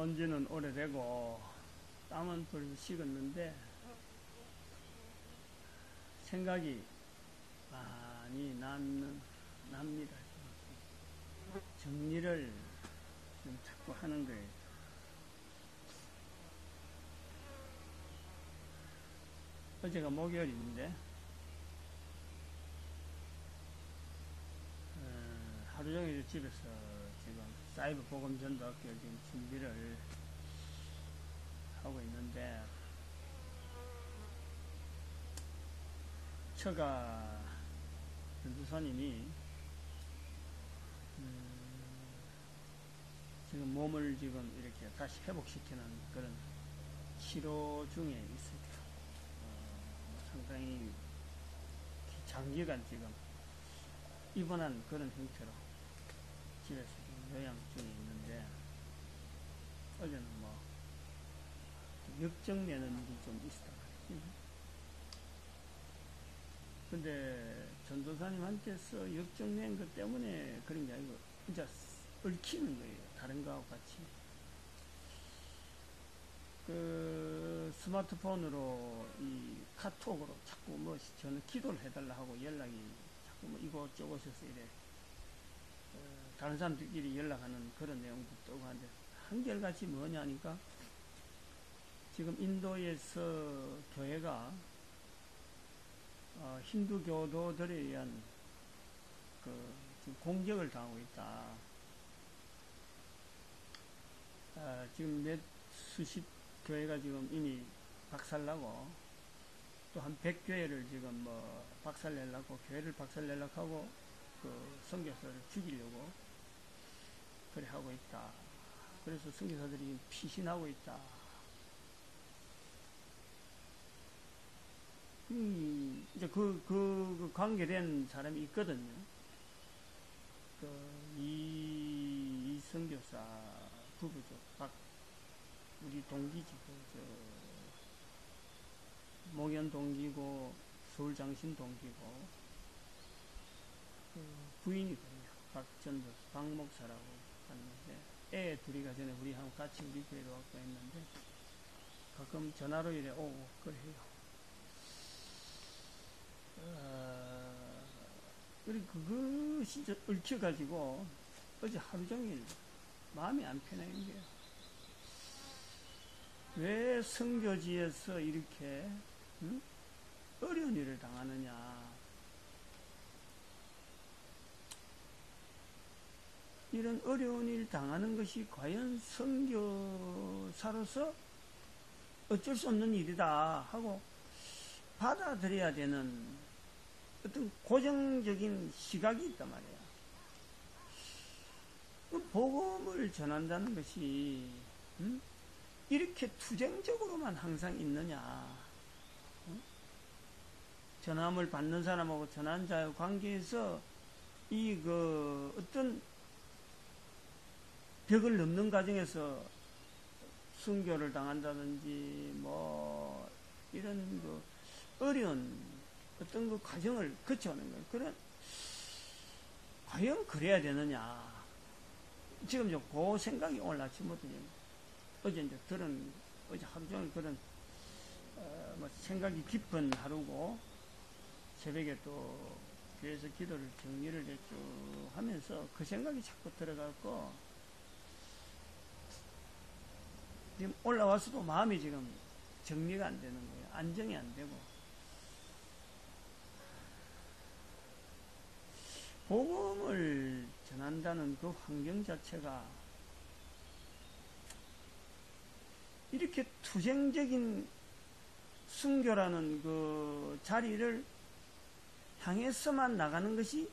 온 지는 오래되고 땀은 벌써 식었는데 생각이 많이 납니다. 정리를 좀 자꾸 하는 거예요. 어제가 목요일인데 하루 종일 집에서 지금 사이버 보건 전도학교 지금 준비를 하고 있는데 처가 전도사님이 지금 몸을 지금 이렇게 다시 회복시키는 그런 치료 중에 있습니다. 상당히 장기간 지금 입원한 그런 형태로 집에서 지금 요양 중에 있는데 어제는 뭐 역정내는 일이 좀 있었다 말이지. 근데 전도사님한테서 역정낸 것 때문에 그런 게 아니고 진짜 얽히는 거예요. 다른 거하고 같이. 그 스마트폰으로 이 카톡으로 자꾸 뭐 저는 기도를 해달라 하고 연락이 자꾸 뭐 이곳저곳에서 이래 다른 사람들끼리 연락하는 그런 내용도 뜨고 하는데 한결같이 뭐냐니까 지금 인도에서 교회가 힌두 교도들에 의한 지금 공격을 당하고 있다. 지금 수십 교회가 지금 이미 박살나고 또 한 100교회를 지금 뭐 박살내려고 교회를 박살내려고 하고 그 선교사를 죽이려고 그래 하고 있다. 그래서 선교사들이 피신하고 있다. 이제 그 관계된 사람이 있거든요. 이 선교사 부부죠. 우리 동기지. 목연 동기고 서울장신 동기고 부인이거든요. 박전도 박목사라고 하는데 애 둘이가 전에 우리하고 같이 우리 교회로 왔고 했는데 가끔 전화로 이래 오고 그래요. 그리고 그거 진짜 얽혀가지고 어제 하루 종일 마음이 안 편한 게요. 왜 선교지에서 이렇게 어려운 일을 당하느냐. 이런 어려운 일 당하는 것이 과연 선교사로서 어쩔 수 없는 일이다 하고 받아들여야 되는 어떤 고정적인 시각이 있단 말이에요. 그 복음을 전한다는 것이 이렇게 투쟁적으로만 항상 있느냐. 전함을 받는 사람하고 전한 자의 관계에서 어떤 벽을 넘는 과정에서 순교를 당한다든지 뭐 이런 어려운 어떤 그 과정을 거쳐오는 거예요. 과연 그래야 되느냐. 지금 그 생각이 오늘 아침부터 어제 이제 어제 하루 종일 그런 뭐 생각이 깊은 하루고 새벽에 또 교회에서 기도를 정리를 쭉 하면서 그 생각이 자꾸 들어가고 지금 올라와서도 마음이 지금 정리가 안 되는 거예요. 안정이 안 되고 복음을 전한다는 그 환경 자체가 이렇게 투쟁적인 순교라는 그 자리를 향해서만 나가는 것이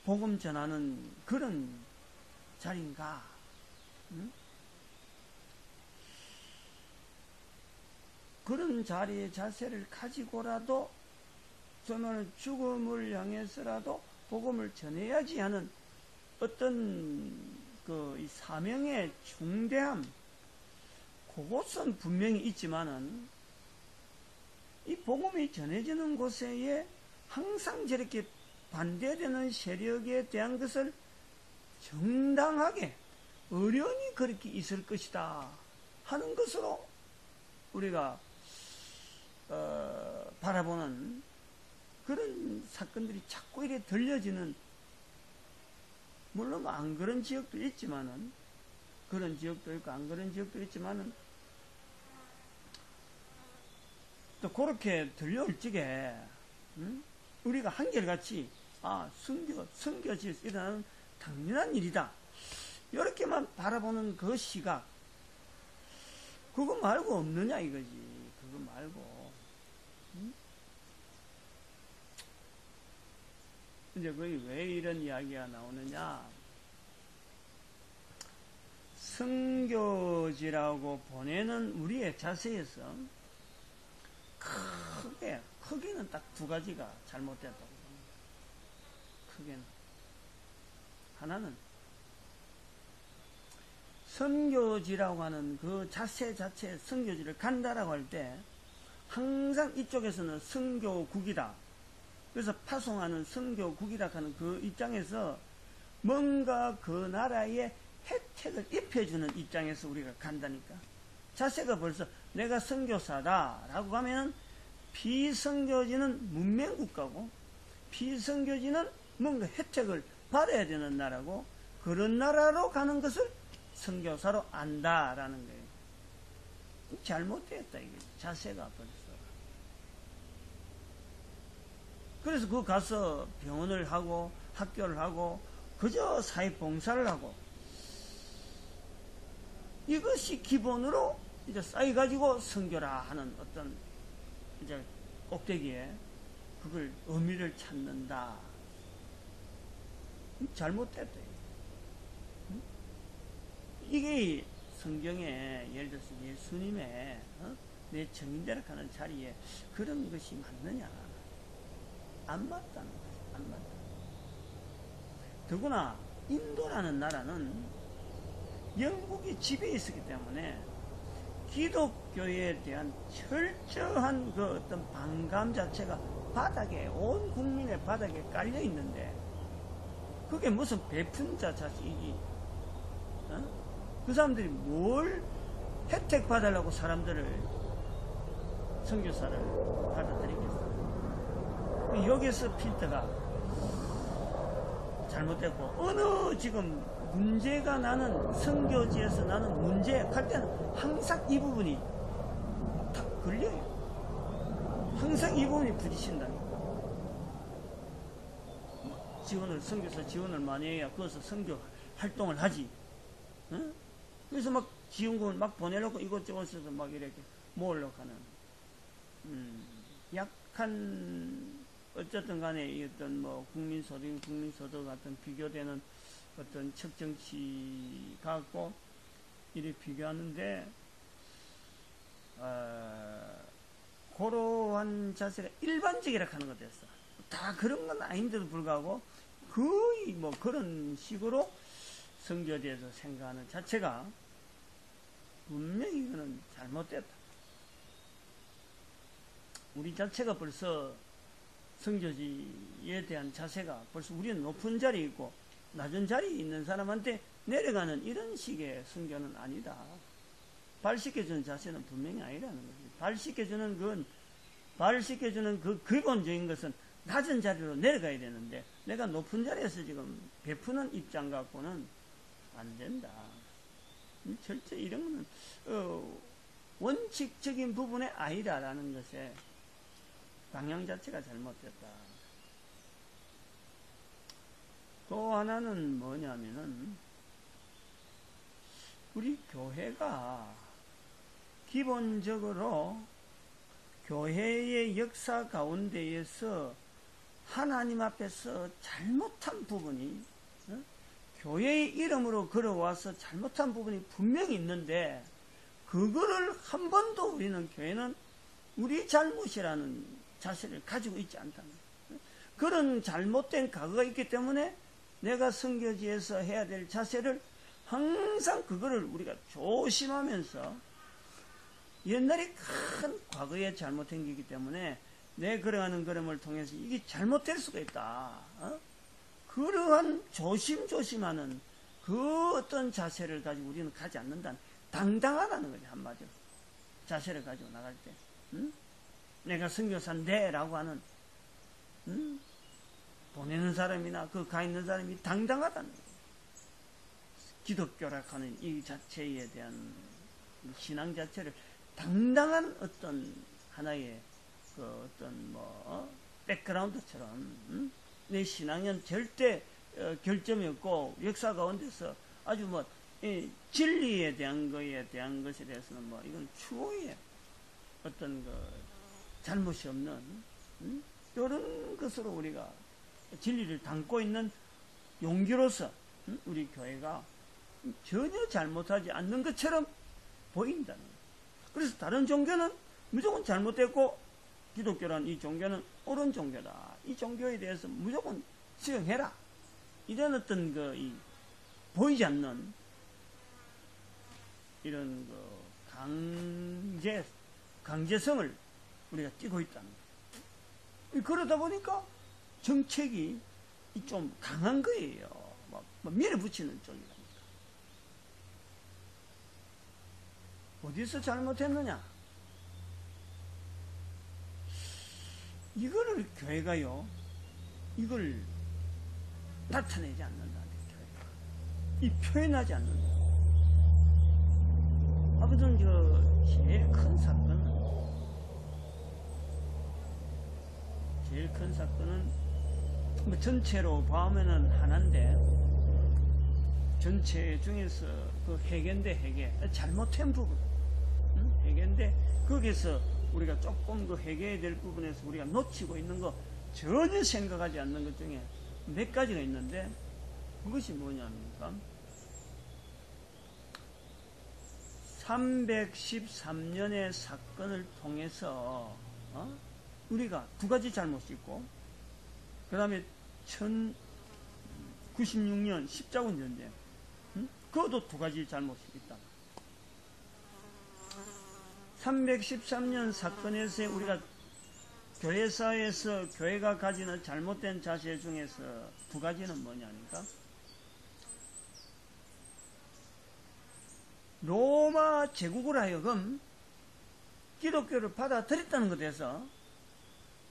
복음 전하는 그런 자리인가? 그런 자리의 자세를 가지고라도 저는 죽음을 향해서라도 복음을 전해야지 하는 어떤 이 사명의 중대함, 그것은 분명히 있지만은 이 복음이 전해지는 곳에 항상 저렇게 반대되는 세력에 대한 것을 정당하게 어련히 그렇게 있을 것이다 하는 것으로 우리가 바라보는 그런 사건들이 자꾸 이렇게 들려지는, 물론 안 그런 지역도 있지만은, 그런 지역도 있고 안 그런 지역도 있지만은, 또 그렇게 들려올 적에 우리가 한결같이 성교지에서 일어나는 당연한 일이다 이렇게만 바라보는 그 시각, 그거 말고 없느냐 이거지. 그거 말고. 이제 거기 왜 이런 이야기가 나오느냐. 성교지라고 보내는 우리의 자세에서 크게는 딱 두 가지가 잘못됐다고 봅니다. 크게는. 하나는 선교지라고 하는 그 자체 선교지를 간다라고 할 때 항상 이쪽에서는 선교국이다. 그래서 파송하는 선교국이라 하는 그 입장에서 뭔가 그 나라에 혜택을 입혀주는 입장에서 우리가 간다니까. 자세가 벌써 내가 선교사다라고 하면 비선교지는 문명국가고 비선교지는 뭔가 혜택을 받아야 되는 나라고, 그런 나라로 가는 것을 선교사로 안다라는 거예요. 잘못됐다 이거지. 자세가 벌써. 그래서 그 가서 병원을 하고 학교를 하고 그저 사회봉사를 하고, 이것이 기본으로 이제 쌓여가지고 선교라 하는 어떤 이제 꼭대기에 그걸 의미를 찾는다. 잘못됐다. 이게 성경에 예를 들어서 예수님의 내 정인대라 하는 자리에 그런 것이 맞느냐? 안 맞다는 거지. 안 맞다. 더구나 인도라는 나라는 영국이 지배에 있었기 때문에 기독교에 대한 철저한 그 어떤 반감 자체가 바닥에, 온 국민의 바닥에 깔려 있는데, 그게 무슨 베푼 자 자식이, 그 사람들이 뭘 혜택 받으려고 사람들을, 선교사를 받아들이겠어. 여기서 필터가 잘못됐고, 어느 지금 문제가 나는 선교지에서 나는 문제 할 때는 항상 이 부분이 다 걸려요. 항상 이 부분이 부딪힌다니까. 지원을, 선교사 지원을 많이 해야 거기서 선교 활동을 하지. 응? 그래서 막 지원금을 막 보내려고 이것저것에서 막 이렇게 모으려고 하는, 약한, 어쨌든 간에 이 어떤 뭐 국민소득 같은 비교되는 어떤 측정치 갖고 이렇게 비교하는데, 그러한 자세가 일반적이라 하는 것 됐어. 다 그런 건 아닌데도 불구하고 거의 뭐 그런 식으로 선교지에서 생각하는 자체가 분명히 이거는 잘못됐다. 우리 자체가 벌써 선교지에 대한 자세가 벌써 우리는 높은 자리에 있고 낮은 자리에 있는 사람한테 내려가는 이런 식의 선교는 아니다. 발 씻겨주는 자세는 분명히 아니라는 거지. 발 씻겨주는 그 기본적인 것은 낮은 자리로 내려가야 되는데, 내가 높은 자리에서 지금 베푸는 입장 갖고는 안 된다. 절대 이런 거는 원칙적인 부분의 아니다라는 것에 방향 자체가 잘못됐다. 또 하나는 뭐냐면은, 우리 교회가 기본적으로 교회의 역사 가운데에서 하나님 앞에서 잘못한 부분이, 교회의 이름으로 걸어와서 잘못한 부분이 분명히 있는데, 그거를 한 번도 우리는, 교회는 우리 잘못이라는 자세를 가지고 있지 않다는 거예요. 그런 잘못된 과거가 있기 때문에 내가 선교지에서 해야 될 자세를 항상 그거를 우리가 조심하면서, 옛날에 큰 과거에 잘못된 게이기 때문에 내 걸어가는 걸음을 통해서 이게 잘못될 수가 있다. 그러한 조심하는 그 어떤 자세를 가지고 우리는 가지 않는다는, 당당하다는 거지, 한마디로. 자세를 가지고 나갈 때. 응? 내가 선교사인데 라고 하는, 응? 보내는 사람이나 그 가 있는 사람이 당당하다는 거예요. 기독교라 하는 이 자체에 대한 신앙 자체를 당당한 어떤 하나의 그 어떤 백그라운드처럼, 응? 내 신앙은 절대 결점이 없고 역사 가운데서 아주 진리에 대한 것에 대해서는 이건 추호의 어떤 잘못이 없는, 응? 이런 것으로 우리가 진리를 담고 있는 용기로서, 응? 우리 교회가 전혀 잘못하지 않는 것처럼 보인다는 거예요. 그래서 다른 종교는 무조건 잘못됐고 기독교란 이 종교는 옳은 종교다. 이 종교에 대해서 무조건 수용해라. 이런 어떤 보이지 않는 이런 강제성을 우리가 띠고 있다는 거예요. 그러다 보니까 정책이 좀 강한 거예요. 밀어붙이는 쪽이라니까. 어디서 잘못했느냐? 이거를 교회가요, 이걸 나타내지 않는다. 교회가. 이 표현하지 않는다. 아무튼 제일 큰 사건은 전체로 보면은 하나인데, 전체 중에서 회개인데 잘못된 부분, 응? 회개인데 거기서 우리가 조금 회개해야 될 부분에서 우리가 놓치고 있는 거, 전혀 생각하지 않는 것 중에 몇 가지가 있는데, 그것이 뭐냐니까 313년의 사건을 통해서 우리가 두 가지 잘못이 있고, 그 다음에 1096년 십자군 전쟁, 그것도 두 가지 잘못이 있다. 313년 사건에서 우리가 교회사에서 교회가 가지는 잘못된 자세 중에서 두 가지는 뭐냐니까 로마 제국을 하여금 기독교를 받아들였다는 것에서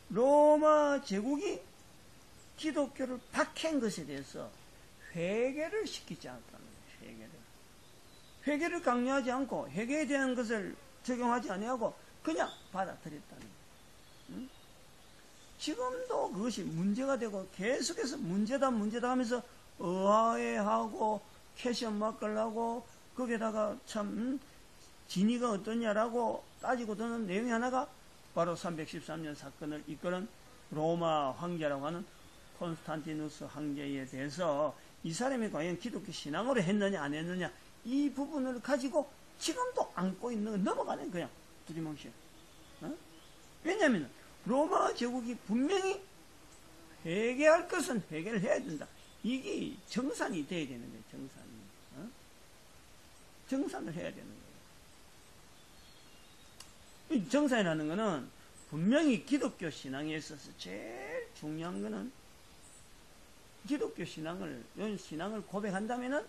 로마 제국이 기독교를 박해한 것에 대해서 회개를 시키지 않았다는 거예요. 회개를 강요하지 않고 회개에 대한 것을 적용하지 아니하고 그냥 받아들였다는 거예요. 응? 지금도 그것이 문제가 되고 계속해서 문제다 하면서 의아해하고 캐션 막걸라고 거기에다가 참 진위가 어떠냐라고 따지고 드는 내용이 하나가 바로 313년 사건을 이끄는 로마 황제라고 하는 콘스탄티누스 황제에 대해서 이 사람이 과연 기독교 신앙으로 했느냐 안 했느냐, 이 부분을 가지고 지금도 안고 있는, 넘어가는 그냥 두리뭉실. 왜냐하면 로마 제국이 분명히 회개할 것은 회개를 해야 된다. 이게 정산이 돼야 되는 거예요. 정산을 해야 되는 거예요. 이 정산이라는 것은 분명히 기독교 신앙에 있어서 제일 중요한 것은, 기독교 신앙을 고백한다면은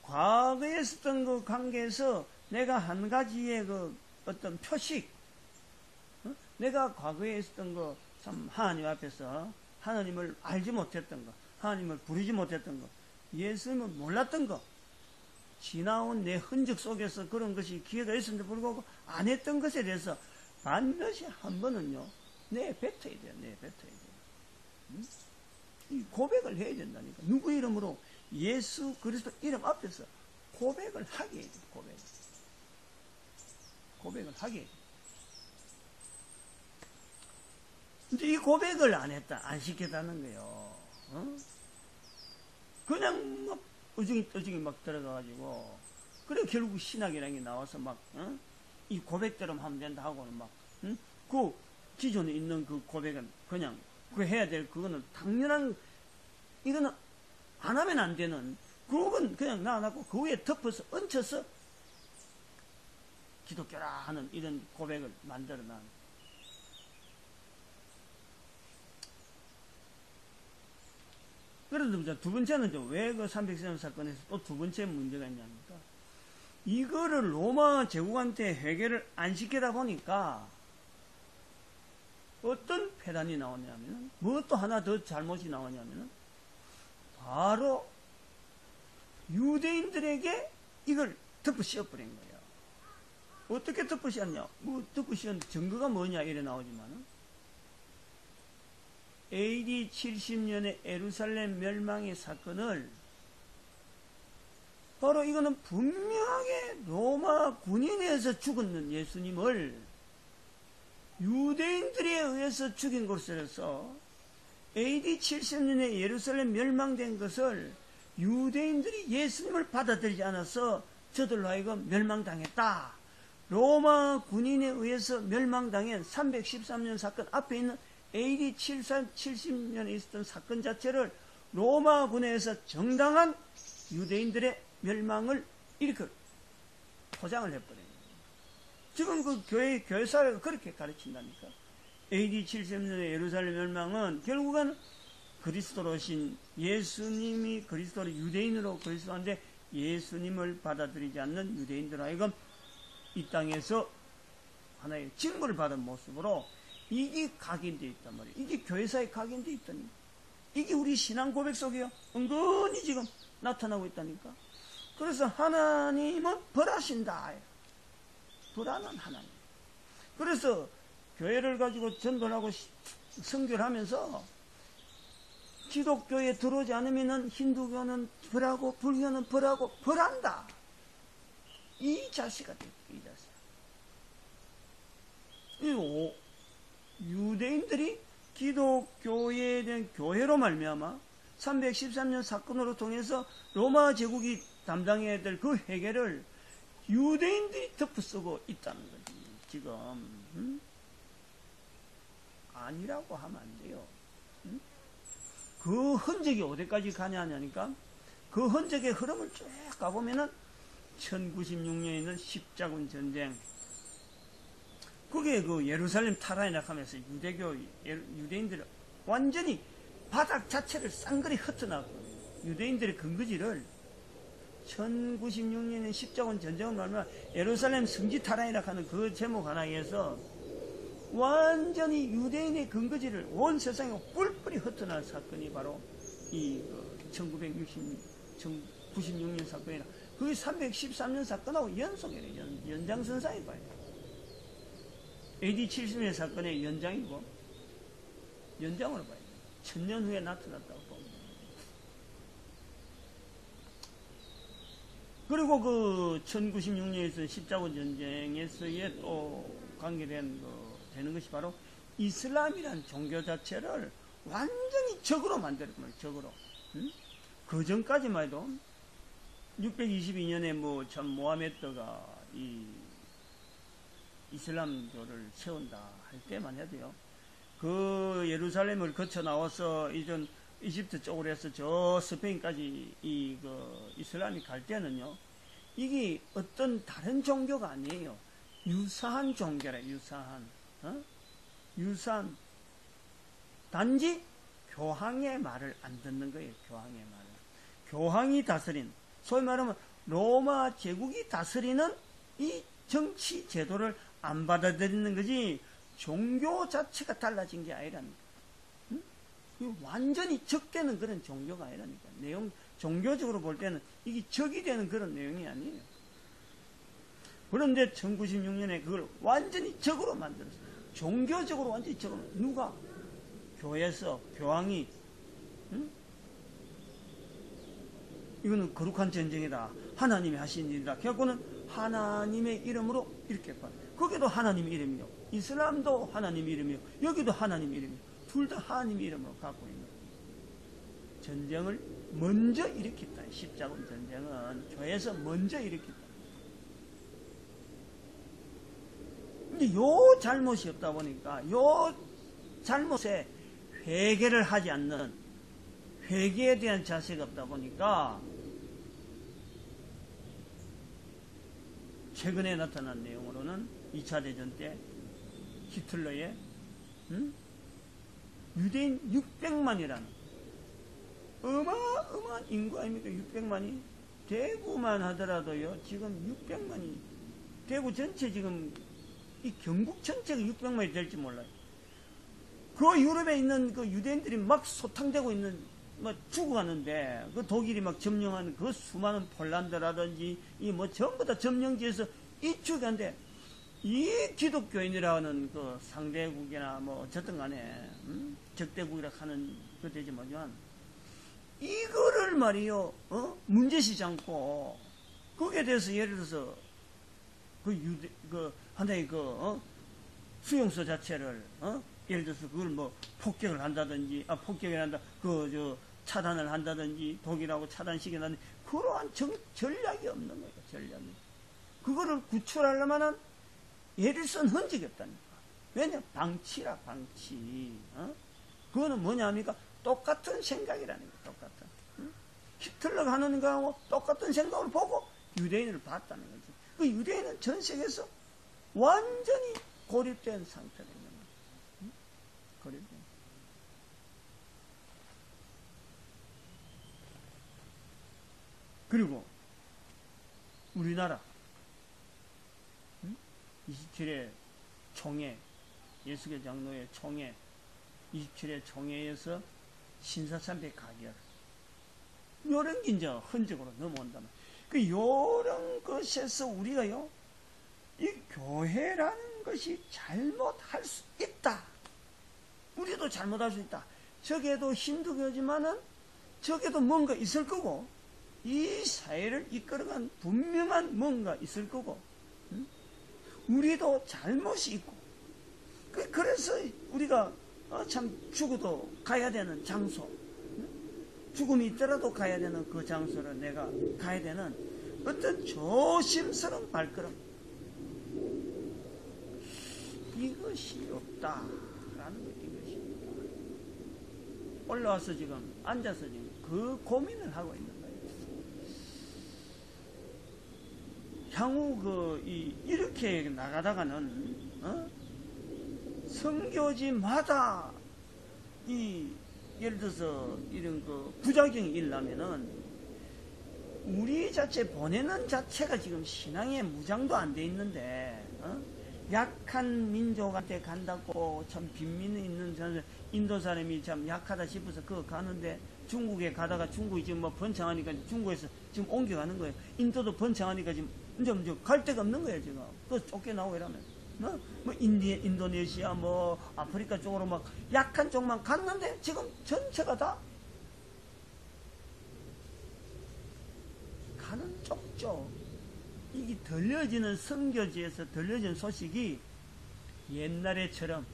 과거에 있었던 그 관계에서 내가 한 가지의 어떤 표식, 내가 과거에 있었던 참 하나님 앞에서 하나님을 알지 못했던 거, 하나님을 부르지 못했던 거, 예수님을 몰랐던 거, 지나온 내 흔적 속에서 그런 것이 기회가 있었는데 불구하고 안 했던 것에 대해서 반드시 한 번은요, 내뱉어야 돼요. 이 고백을 해야 된다니까. 누구 이름으로? 예수 그리스도 이름 앞에서 고백을 하게 해야 돼요. 고백을 하게 해야 돼요. 근데 이 고백을 안 했다, 안 시켰다는 거예요. 그냥 어중이 막 들어가가지고, 그래 결국 신학이라는 게 나와서 이 고백대로 하면 된다 하고는 그 기존에 있는 그 고백은 그냥 그 해야 될 그거는 당연한, 이거는 안 하면 안 되는, 그건 그냥 놔놓고 그 위에 덮어서 얹혀서 기독교라 하는 이런 고백을 만들어놔. 그래도 두 번째는 왜 그 313년 사건에서 또 두 번째 문제가 있냐니까, 이거를 로마 제국한테 해결을 안 시키다 보니까 어떤 폐단이 나오냐면은, 뭐 또 하나 더 잘못이 나오냐면은, 바로 유대인들에게 이걸 덮어 씌워버린 거예요. 어떻게 덮어 씌웠냐? 뭐 덮어 씌운 증거가 뭐냐? 이래 나오지만은, AD 70년의 예루살렘 멸망의 사건을, 바로 이거는 분명하게 로마 군인에 의해서 죽었는 예수님을 유대인들에 의해서 죽인 것으로서 AD 70년에 예루살렘 멸망된 것을 유대인들이 예수님을 받아들이지 않아서 저들로 하여금 멸망당했다. 로마 군인에 의해서 멸망당한 313년 사건 앞에 있는 AD 70년에 있었던 사건 자체를 로마 군에서 정당한 유대인들의 멸망을 일으켜 포장을 해버려요. 지금 그 교회사회가 그렇게 가르친다니까. AD 70년의 예루살렘 멸망은 결국은 그리스도로 오신 예수님이 그리스도로 유대인으로 그리스도인데 예수님을 받아들이지 않는 유대인들 하여금 이 땅에서 하나의 징벌을 받은 모습으로 이게 각인되어 있단 말이에요. 이게 교회사에 각인되어 있다니. 이게 우리 신앙 고백 속에요. 은근히 지금 나타나고 있다니까. 그래서 하나님은 벌하신다. 불안한 하나님. 그래서 교회를 가지고 전도를 하고 선교를 하면서 기독교에 들어오지 않으면 힌두교는 벌하고 불교는 벌하고 벌한다. 이 자세가 됐다. 이 자세. 유대인들이 기독교에 대한 교회로 말미암아 313년 사건으로 통해서 로마 제국이 담당해야 될 그 해결을 유대인들이 덮어쓰고 있다는 거지. 지금 아니라고 하면 안 돼요. 그 흔적이 어디까지 가냐 하니까, 그 흔적의 흐름을 쭉 가보면은 1096년에 있는 십자군 전쟁, 그게 그 예루살렘 탈환이라 하면서 유대인들을 완전히 바닥 자체를 쌍그리 흩어놨고, 유대인들의 근거지를 1096년에 십자군 전쟁을 말하면 예루살렘 성지 탈환이라 하는 그 제목 하나에서 완전히 유대인의 근거지를 온 세상에 뿔뿔이 흩어난 사건이 바로 이 1996년 사건이라, 그게 313년 사건하고 연속이에요. 연장선상에 봐요. AD 70년 사건의 연장이고, 연장으로 봐요. 1000년 후에 나타났다고 봅니다. 그리고 그 1096년에서 십자군 전쟁에서의 또 관계된 되는 것이 바로 이슬람이라는 종교 자체를 완전히 적으로 만들었거든요. 적으로. 그 전까지만 해도 622년에 참 모하메드가 이 이슬람교를 세운다 할 때만 해도요, 그 예루살렘을 거쳐 나와서 이전 이집트 쪽으로 해서 저 스페인까지 이슬람이 갈 때는요, 이게 어떤 다른 종교가 아니에요. 유사한 종교라. 유사한. 단지 교황의 말을 안 듣는 거예요. 교황의 말을. 교황이 다스린, 소위 말하면 로마 제국이 다스리는 이 정치 제도를 안 받아들이는 거지, 종교 자체가 달라진 게 아니라니까. 완전히 적되는 그런 종교가 아니라니까. 종교적으로 볼 때는 이게 적이 되는 그런 내용이 아니에요. 그런데 1096년에 그걸 완전히 적으로 만들었어요. 종교적으로 완전히 적으로. 누가? 교회에서 교황이, 이거는 거룩한 전쟁이다. 하나님이 하신 일이다. 결국은 하나님의 이름으로 이렇게 봐. 거기도 하나님의 이름이요. 이슬람도 하나님의 이름이요. 여기도 하나님의 이름이요. 둘 다 하나님의 이름으로 갖고 있는 전쟁을 먼저 일으켰다. 십자군 전쟁은 교회에서 먼저 일으켰다. 근데 요 잘못이 없다 보니까, 요 잘못에 회개를 하지 않는, 회개에 대한 자세가 없다 보니까 최근에 나타난 내용으로는 2차 대전 때 히틀러의 유대인 600만이라는 어마어마한 인구 아닙니까? 600만이. 대구만 하더라도요, 지금 600만이, 대구 전체 지금, 이 경북 전체가 600만이 될지 몰라요. 그 유럽에 있는 그 유대인들이 막 소탕되고 있는, 막 죽어가는데, 그 독일이 막 점령하는 그 수많은 폴란드라든지, 이 뭐 전부 다 점령지에서 이쪽인데, 이 기독교인이라는 그 상대국이나 뭐 어쨌든 간에, 적대국이라 하는 그 되지만요. 이거를 말이요, 문제시지 않고, 거기에 대해서 예를 들어서, 하나의 수용소 자체를, 예를 들어서 그걸 뭐 폭격을 한다든지, 폭격을 한다, 차단을 한다든지, 독일하고 차단시켜놨는데, 그러한 전략이 없는 거예요, 전략이. 그거를 구출하려면은, 예를 쓴 흔적이 없다니까. 왜냐? 방치라, 방치. 그거는 뭐냐 합니까? 똑같은 생각이라는 거예요, 똑같은. 히틀러가 하는 거하고 똑같은 생각을 보고 유대인을 봤다는 거죠. 그 유대인은 전 세계에서 완전히 고립된 상태가 있는 거예요. 고립된. 그리고 우리나라 27회 총회, 예수교 장로회 총회, 27회 총회에서 신사참배 가결, 요런 게 이제 흔적으로 넘어온다면, 요런 것에서 우리가요, 이 교회라는 것이 잘못할 수 있다. 우리도 잘못할 수 있다. 저게도 힌두교지만은 저게도 뭔가 있을 거고, 이 사회를 이끌어간 분명한 뭔가 있을 거고, 우리도 잘못이 있고, 그래서 우리가 참 죽어도 가야 되는 장소, 죽음이 있더라도 가야 되는 그 장소를 내가 가야 되는 어떤 조심스러운 발걸음, 이것이 없다라는 거, 이것이 없다. 올라와서 지금 앉아서 지금 그 고민을 하고 있는 거예요. 향후 이렇게 나가다가는 선교지마다 예를 들어서 이런 부작용이 일어나면은 우리 자체 보내는 자체가 지금 신앙에 무장도 안 돼 있는데, 약한 민족한테 간다고 참 빈민이 있는 사람, 인도 사람이 참 약하다 싶어서 그거 가는데, 중국에 가다가 중국이 지금 뭐 번창하니까 중국에서 지금 옮겨가는 거예요. 인도도 번창하니까 지금 이제 갈 데가 없는 거예요, 지금. 그래서 쫓겨나고 이러면. 뭐 인도네시아, 뭐 아프리카 쪽으로 막 약한 쪽만 갔는데 지금 전체가 다 가는 쪽쪽. 이게 들려지는 선교지에서 들려지는 소식이 옛날에처럼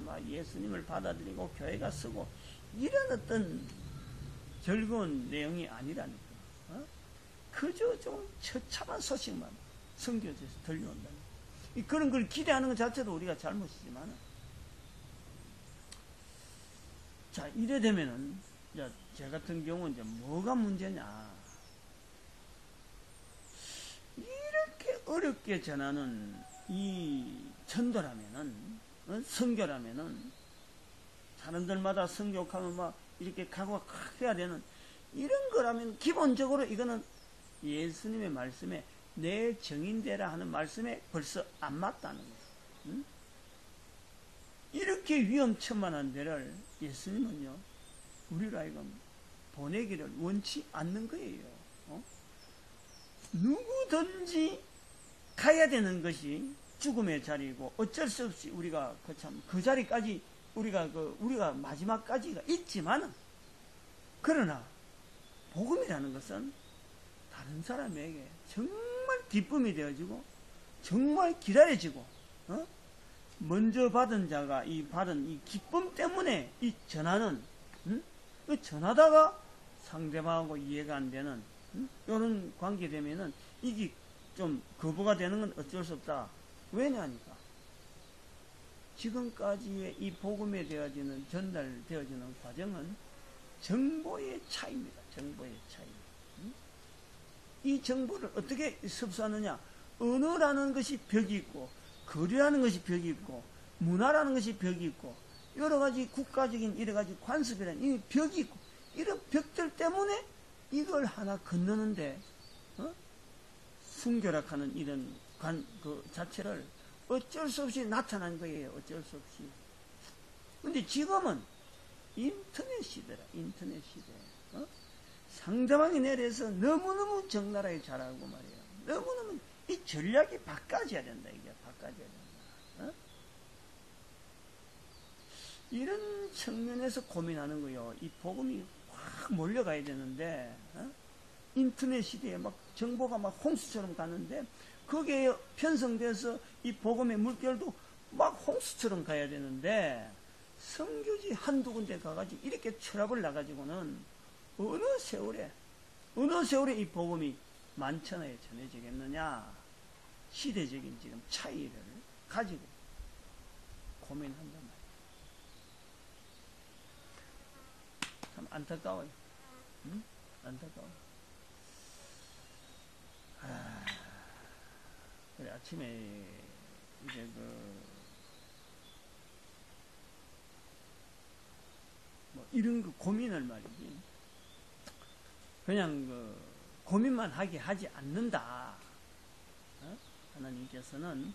막 예수님을 받아들이고 교회가 쓰고 이런 어떤 즐거운 내용이 아니라니까. 그저 좀 처참한 소식만 선교지에서 들려온다. 그런 걸 기대하는 것 자체도 우리가 잘못이지만, 자, 이래 되면은, 제 같은 경우는 이제 뭐가 문제냐. 이렇게 어렵게 전하는 이 전도라면은, 선교라면은, 사람들마다 성교하면 막 이렇게 각오가 해야 되는 이런 거라면 기본적으로 이거는 예수님의 말씀에 내 정인되라 하는 말씀에 벌써 안 맞다는 거예요. 이렇게 위험천만한 데를 예수님은요, 우리를 하여금 보내기를 원치 않는 거예요. 누구든지 가야 되는 것이 죽음의 자리이고 어쩔 수 없이 우리가 그 자리까지 우리가 마지막까지가 있지만은, 그러나 복음이라는 것은 다른 사람에게 정말 기쁨이 되어지고 정말 기다려지고, 먼저 받은 자가 받은 이 기쁨 때문에 이 전하는, 전하다가 상대방하고 이해가 안 되는 이런 관계 되면은 이게 좀 거부가 되는 건 어쩔 수 없다. 왜냐니까 지금까지의 이 복음에 되어지는 전달되어지는 과정은 정보의 차이입니다. 정보의 차이. 이 정보를 어떻게 습수하느냐? 언어라는 것이 벽이 있고, 거리라는 것이 벽이 있고, 문화라는 것이 벽이 있고, 여러 가지 국가적인 여러 가지 관습이라는 이 벽이 있고, 이런 벽들 때문에 이걸 하나 건너는데 순결학하는 이런 그 자체를 어쩔 수 없이 나타난 거예요. 어쩔 수 없이. 근데 지금은 인터넷 시대라. 인터넷 시대. 상대방이 내려서 너무너무 적나라하게 잘하고 말이에요. 너무너무 이 전략이 바꿔져야 된다. 이게 바꿔져야 된다. 이런 측면에서 고민하는 거예요. 이 복음이 확 몰려가야 되는데 인터넷 시대에 막 정보가 막 홍수처럼 가는데 거기에 편성돼서 이 복음의 물결도 막 홍수처럼 가야 되는데 선교지 한두 군데 가가지고 이렇게 철학을 나가지고는 어느 세월에 이 복음이 만천하에 전해지겠느냐. 시대적인 지금 차이를 가지고 고민한단 말이에요. 참 안타까워요. 응? 안타까워요. 그래, 아침에 이제 뭐 이런 그 고민을 말이지. 그냥 고민만 하지 않는다. 하나님께서는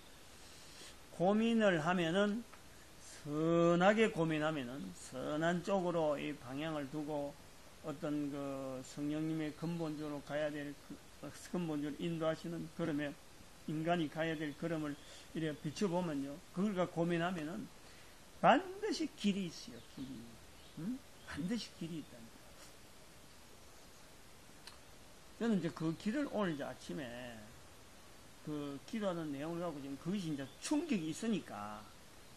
고민을 하면은 선하게 고민하면은 선한 쪽으로 이 방향을 두고 어떤 그 성령님의 근본적으로 가야 될 근본적으로 인도하시는 걸음에 인간이 가야 될 걸음을 이렇게 비춰보면요. 그걸 갖고 고민하면은 반드시 길이 있어요. 길이. 응? 반드시 길이 있다. 저는 이제 그 길을 오늘 이제 아침에 그 기도하는 내용을 갖고 지금 그것이 이제 충격이 있으니까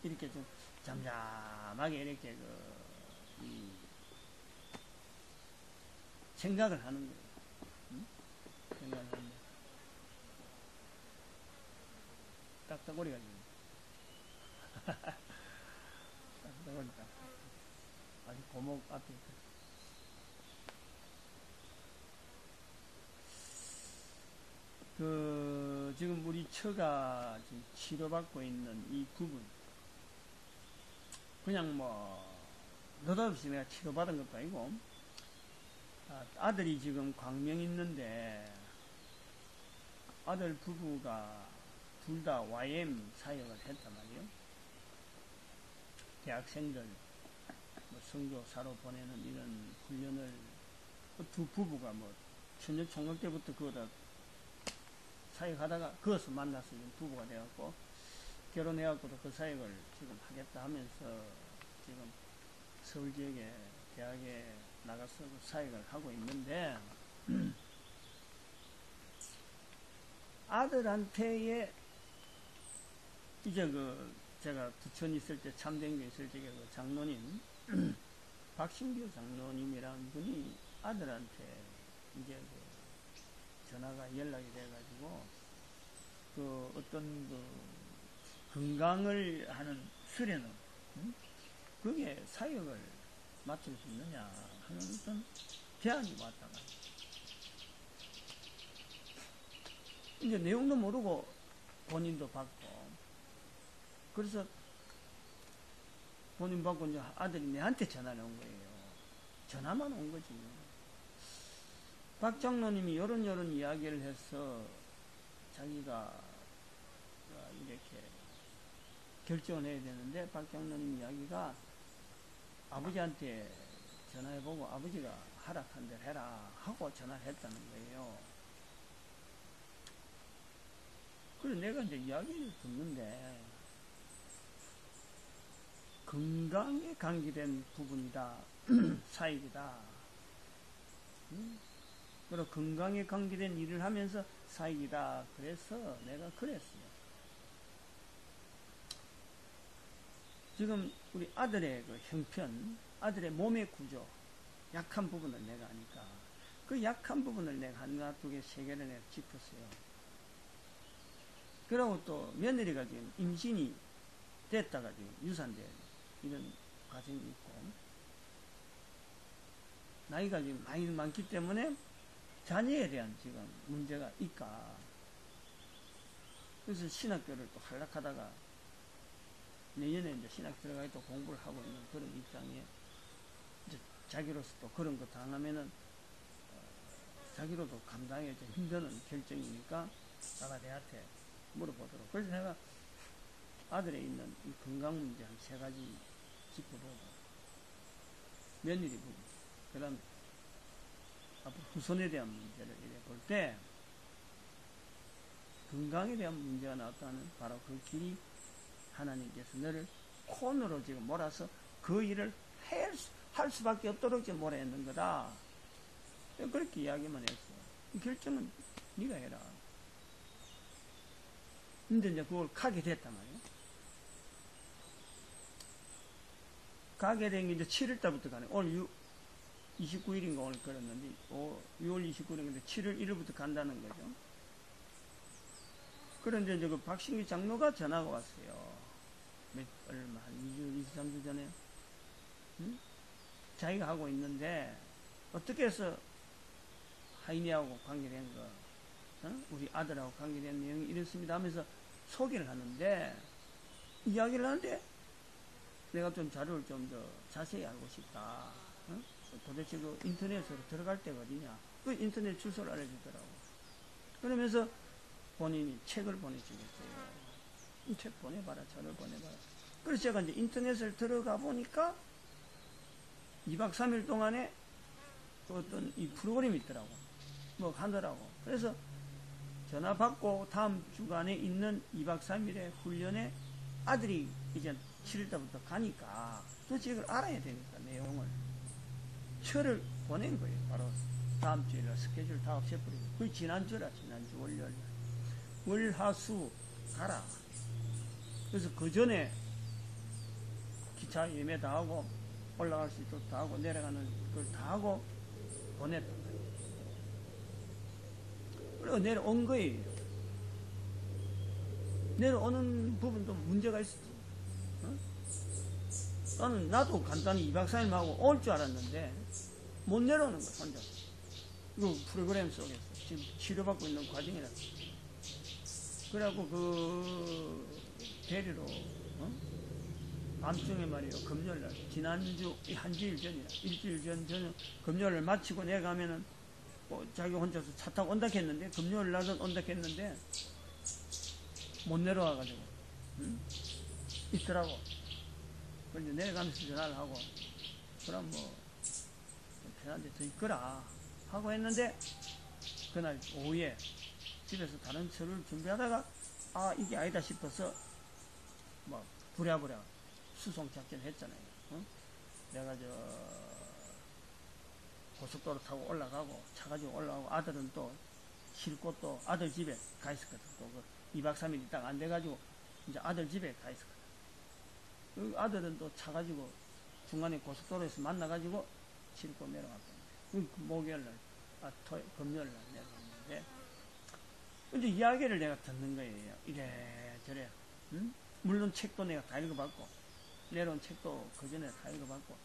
이렇게 좀 잠잠하게 이렇게 생각을 하는 거예요. 응? 생각을 하는 거예요. 딱딱거리가 지금. 딱딱거리다. 아직 고목 앞에 있다. 지금 우리 처가 지금 치료받고 있는 이 부분, 그냥 느닷없이 내가 치료받은 것도 아니고, 아들이 지금 광명 있는데, 아들 부부가 둘 다 YM 사역을 했단 말이에요. 대학생들, 선교사로 보내는 이런 훈련을, 두 부부가 천년 총각 때부터 그거다 사역하다가 그것을 만나서 부부가 되었고 결혼해갖고도 그 사역을 지금 하겠다 하면서 지금 서울 지역의 대학에 나가서 그 사역을 하고 있는데 아들한테의 이제 제가 부천 있을 때 참된교 있을 적에 그 장로님 박신규 장로님이라는 분이 아들한테 이제 전화가 연락이 돼가지고 어떤 건강을 하는 수련회 그게 사역을 맡을 수 있느냐 하는 어떤 제안이 왔다가 이제 내용도 모르고 본인도 받고 그래서 본인 받고 이제 아들이 내한테 전화를 온 거예요. 전화만 온 거지. 박 장로님이 요런 이야기를 해서 자기가 이렇게 결정을 해야 되는데 박 장로님 이야기가 아버지한테 전화해보고 아버지가 허락한 대로 해라 하고 전화를 했다는 거예요. 그래서 내가 이제 이야기를 듣는데 건강에 관계된 부분이다. 사역이다. 그리고 건강에 관계된 일을 하면서 사역이다. 그래서 내가 그랬어요. 지금 우리 아들의 그 형편, 아들의 몸의 구조, 약한 부분을 내가 아니까 그 약한 부분을 내가 하나, 두 개, 세 개를 내가 짚었어요. 그리고 또 며느리가 지금 임신이 됐다가 지금 유산돼 이런 과정이 있고 나이가 지금 많이 많기 때문에 자녀에 대한 지금 문제가 있까. 그래서 신학교를 또 하락하다가 내년에 이제 신학 들어가서 또 공부를 하고 있는 그런 입장에 이제 자기로서 또 그런 거 당하면은 자기로도 감당하기 좀 힘드는 결정이니까 아가들한테 물어보도록. 그래서 내가 아들에 있는 이 건강 문제 한 3가지 짚어보고, 며느리 부분, 그 다음 앞으로 후손에 대한 문제를 이래 볼 때, 건강에 대한 문제가 나왔다는 바로 그 길이 하나님께서 너를 콘으로 지금 몰아서 그 일을 할 수밖에 없도록 지금 몰아있는 거다. 그렇게 이야기만 했어. 결정은 네가 해라. 근데 이제 그걸 가게 됐단 말이야. 가게 된 게 이제 7월달부터 가네. 오늘 29일인가 오늘 그랬는데, 6월 29일인데 7월 1일부터 간다는 거죠. 그런데 이제 그 박신기 장로가 전화가 왔어요. 얼마, 한 2주, 23주 전에. 응? 자기가 하고 있는데, 어떻게 해서 하인이하고 관계된 거, 우리 아들하고 관계된 내용이 이렇습니다 하면서 소개를 하는데, 이야기를 하는데, 내가 좀 자료를 좀 더 자세히 알고 싶다. 도대체 그 인터넷으로 들어갈 데가 어디냐. 그 인터넷 주소를 알려주더라고. 그러면서 본인이 책을 보내주겠어요. 이 책 보내봐라, 자료를 보내봐라. 그래서 제가 이제 인터넷을 들어가 보니까 2박 3일 동안에 그 어떤 이 프로그램이 있더라고. 뭐 하더라고. 그래서 전화 받고 다음 주간에 있는 2박 3일의 훈련에 아들이 이제 7일달부터 가니까 도대체 이걸 알아야 되니까 내용을 철을 보낸 거예요. 바로 다음 주일날 스케줄 다 없애버리고. 그게 지난주라. 지난주 월요일 월화수 가라. 그래서 그 전에 기차 예매 다 하고 올라갈 수 있도록 다 하고 내려가는 걸 다 하고 보냈단 말이에요. 그리고 내려온 거예요. 내려오는 부분도 문제가 있었지. 나도 간단히 2박 3일만 하고 올 줄 알았는데 못 내려오는 거야, 혼자. 그 프로그램 속에서 지금 치료받고 있는 과정이라. 그래갖고 그 대리로 밤중에 말이에요. 금요일날, 지난주 한 주일 전이라, 일주일 전 저녁 금요일날 마치고 내가 가면은 자기 혼자서 차 타고 온다 했는데, 금요일날은 온다 했는데 못 내려와가지고 있더라고. 그런데 내려가면서 전화를 하고, 그럼 뭐 좀 편한데 더 있거라 하고 했는데, 그날 오후에 집에서 다른 서류를 준비하다가 이게 아니다 싶어서 뭐 부랴부랴 수송 작전을 했잖아요. 내가 고속도로 타고 올라가고 차 가지고 올라가고, 아들은 또 싣고 또 아들 집에 가 있었거든. 또 그 2박 3일 있다가 안 돼가지고 이제 아들 집에 가 있었거든. 그 아들은 또 차 가지고 중간에 고속도로에서 만나가지고 싣고 내려갔거든. 그 목요일날, 금요일날 내려갔는데, 이제 이야기를 내가 듣는 거예요. 이래저래. 물론 책도 내가 다 읽어봤고, 내려온 책도 그 전에 다 읽어봤고,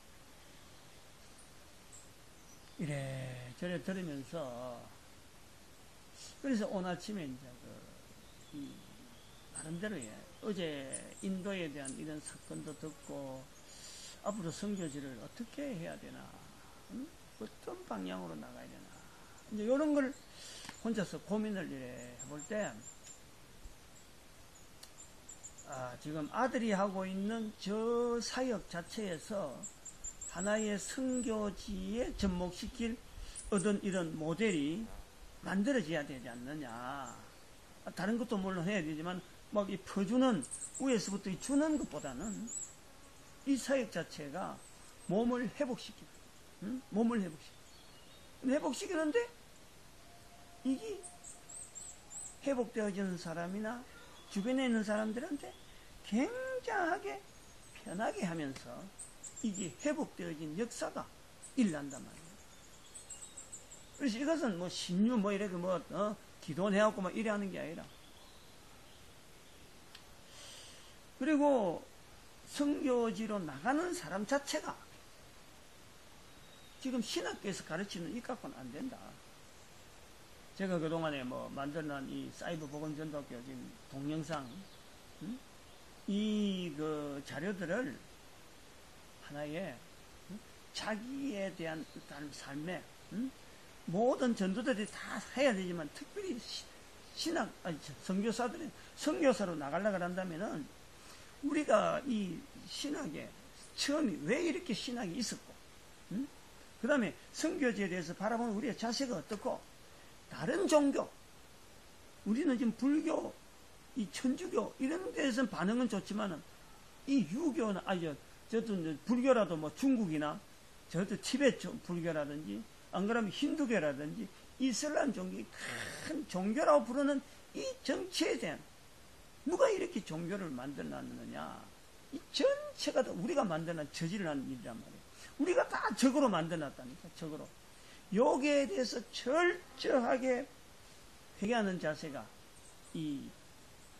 이래저래 들으면서, 그래서 오늘 아침에 이제 나름대로 어제 인도에 대한 이런 사건도 듣고, 앞으로 선교지를 어떻게 해야 되나, 어떤 방향으로 나가야 되나, 이제 이런 걸 혼자서 고민을 해볼 때, 지금 아들이 하고 있는 저 사역 자체에서 하나의 선교지에 접목시킬 어떤 이런 모델이 만들어져야 되지 않느냐. 다른 것도 물론 해야 되지만, 막 이 퍼주는, 위에서부터 주는 것보다는 이 사역 자체가 몸을 회복시키는, 몸을 회복시키는데, 이게 회복되어지는 사람이나 주변에 있는 사람들한테 굉장하게 편하게 하면서 이게 회복되어진 역사가 일어난단 말이에요. 그래서 이것은 뭐 신유 뭐 이렇게 기도해갖고 막 이래 하는 게 아니라, 그리고 선교지로 나가는 사람 자체가 지금 신학교에서 가르치는 이 갖고는 안 된다. 제가 그동안에 만들어낸 이 사이버 보건전도학교 지금 동영상, 이 자료들을 하나의 자기에 대한 삶에 모든 전도들이 다 해야 되지만 특별히 선교사들이 선교사로 나가려고 한다면은 우리가 이 신학에 처음이 왜 이렇게 신학이 있었고, 그 다음에 선교지에 대해서 바라보는 우리의 자세가 어떻고, 다른 종교, 우리는 지금 불교, 이 천주교 이런 데에서는 반응은 좋지만은 이 유교나 저도 불교라도 뭐 중국이나 저도 티베트 불교라든지 안 그러면 힌두교라든지 이슬람 종교의 큰 종교라고 부르는 이 정치에 대한 누가 이렇게 종교를 만들어놨느냐, 이 전체가 다 우리가 만들어낸 저질러낸 일이란 말이에요. 우리가 다 적으로 만들어놨다니까. 적으로. 여기에 대해서 철저하게 회개하는 자세가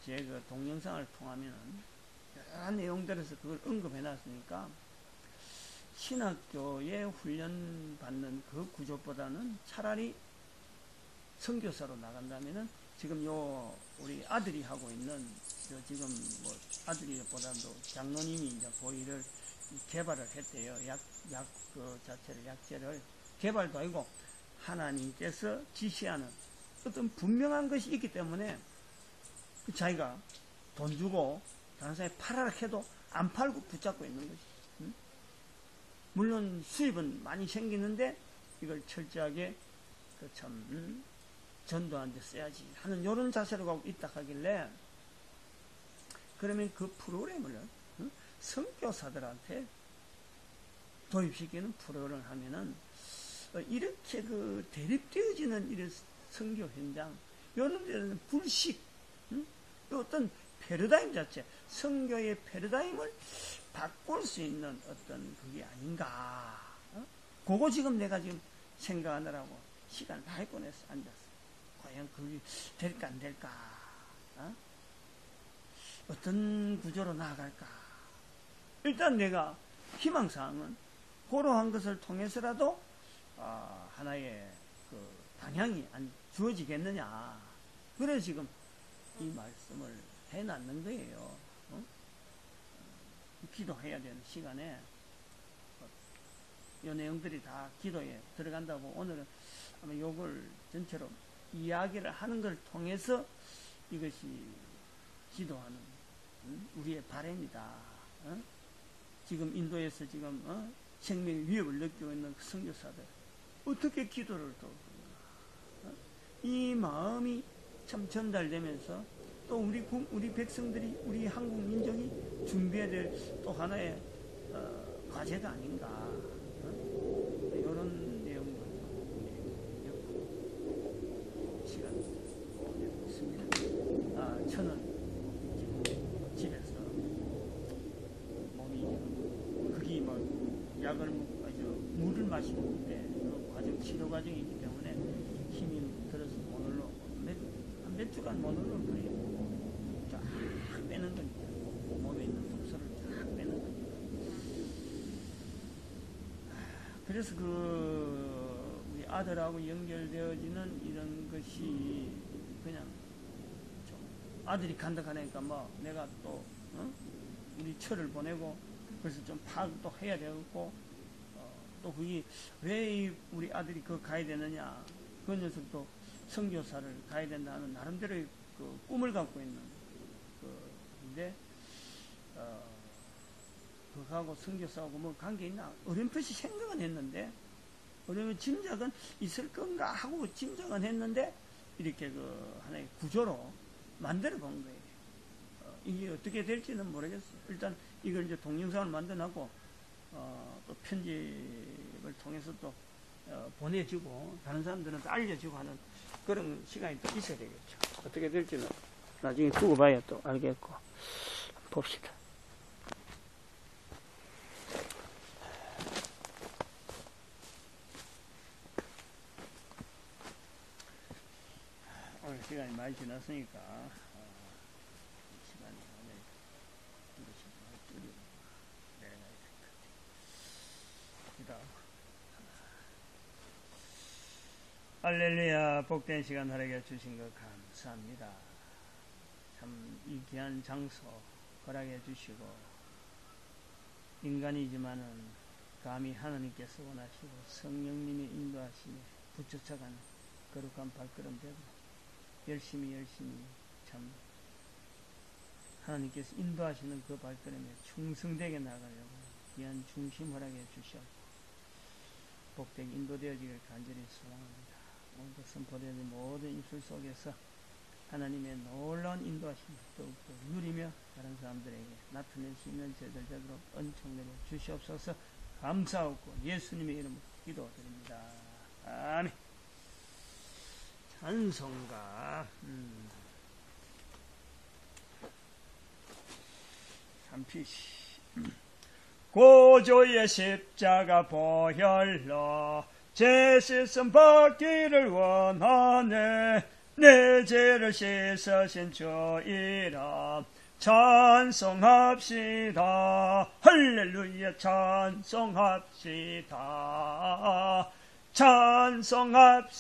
제 동영상을 통하면 여러 내용들에서 그걸 언급해놨으니까 신학교에 훈련받는 그 구조보다는 차라리 선교사로 나간다면은 지금 우리 아들이 하고 있는 지금 뭐 아들이보다도 장로님이 이제 고의를 개발을 했대요. 그 자체를 약재를 개발도 아니고 하나님께서 지시하는 어떤 분명한 것이 있기 때문에 자기가 돈 주고 다른 사람이 팔아라 해도 안 팔고 붙잡고 있는 것이. 물론 수입은 많이 생기는데 이걸 철저하게 전도하는 데 써야지 하는 이런 자세를 갖고 있다 하길래, 그러면 그 프로그램을 선교사들한테 도입시키는 프로그램을 하면은 이렇게 대립되어지는 이런 선교 현장, 이런 데는 불식, 어떤 패러다임 자체, 선교의 패러다임을 바꿀 수 있는 어떤 그게 아닌가. 그거 지금 내가 지금 생각하느라고 시간 많이 보냈어, 앉았어. 과연 그게 될까 안 될까? 어떤 구조로 나아갈까? 일단 내가 희망사항은 그러한 것을 통해서라도 하나의 그 방향이 안 주어지겠느냐. 그래서 지금 이 말씀을 해놨는 거예요. 기도해야 되는 시간에 이 내용들이 다 기도에 들어간다고 오늘은 아마 이걸 전체로 이야기를 하는 걸 통해서 이것이 기도하는 우리의 바람이다. 지금 인도에서 지금 생명의 위협을 느끼고 있는 그 선교사들 어떻게 기도를 또 이 마음이 참 전달되면서 또 우리 백성들이, 우리 한국 민족이 준비해야 될 또 하나의 과제가 아닌가. 이런 내용을 시간 보내고 있습니다. 저는 지금 집에서 몸이 극이 약을 물을 마시는데 그 과정, 치료 과정이기 때문에 힘이 들어서 오늘로 몇 주간 오늘로 거의 쫙 빼는 거니까 몸에 있는 독소를 쫙 빼는 거니까. 그래서 우리 아들하고 연결되어지는 이런 것이 그냥 좀 아들이 간다 하니까 내가 또 우리 철을 보내고 그래서 좀 파악도 해야 되겠고 또 그게 왜 우리 아들이 가야 되느냐, 그 녀석도 선교사를 가야 된다는 나름대로의 그 꿈을 갖고 있는 근데 그하고 선교사하고 뭐 관계 있나 어렴풋이 생각은 했는데, 어렴풋이 짐작은 있을 건가 하고 짐작은 했는데 이렇게 하나의 구조로 만들어 본 거예요. 이게 어떻게 될지는 모르겠어요. 일단 이걸 이제 동영상을 만들어놨고 또 편집을 통해서 또 보내주고 다른 사람들은 또 알려주고 하는 그런 시간이 또 있어야 되겠죠. 어떻게 될지는 나중에 두고 봐야 또 알겠고. 봅시다. 오늘 시간이 많이 지났으니까 시간이 이것이 줄이고 내려가야 될 것 같아요. 할렐루야. 복된 시간 하루에 주신 것 감사합니다. 참 이 귀한 장소 허락해 주시고 인간이지만은 감히 하나님께서 원하시고 성령님의 인도하심에 붙여쳐가는 거룩한 발걸음 되고 열심히 참 하나님께서 인도하시는 그 발걸음에 충성되게 나가려고 귀한 중심 허락해 주시옵고 복되게 인도되어지길 간절히 소망합니다. 오늘도 선포되는 모든 입술 속에서 하나님의 놀라운 인도하심을 더욱더 누리며 다른 사람들에게 나타낼 수 있는 저들자로 은총 내려 주시옵소서. 감사하고 예수님의 이름으로 기도드립니다. 아멘. 찬송가 3피시 고조의 십자가 보혈로 제 씻음 받기를 원하네. 내 죄를 씻으신 주 이름 찬송합시다. 할렐루야 찬송합시다. 찬송합시다.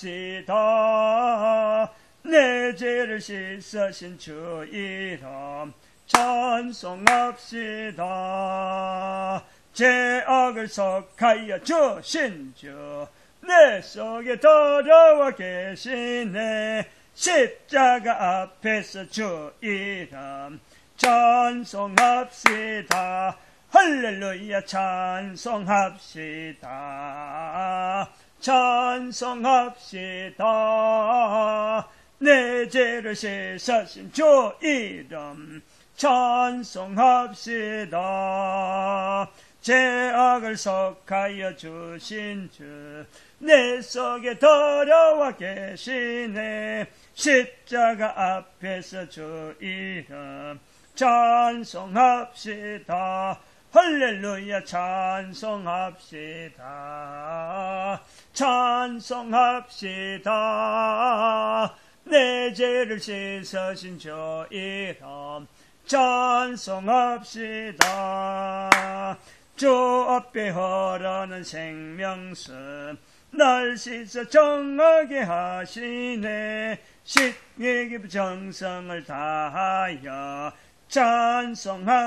내 죄를 씻으신 주 이름 찬송합시다. 죄악을 속하여 주신 주 내 속에 들어와 계시네. 십자가 앞에서 주 이름 찬송합시다. 할렐루야 찬송합시다. 찬송합시다. 내 죄를 씻으신 주 이름 찬송합시다. 죄악을 속하여 주신 주 내 속에 들어와 계시네. 십자가 앞에서 주 이름 찬송합시다. 할렐루야 찬송합시다. 찬송합시다. 내 죄를 씻으신 주 이름 찬송합시다. 주 앞에 흐르는 생명수 날 씻어 정하게 하시네. 십계급 정성을 다하여 찬송합시다.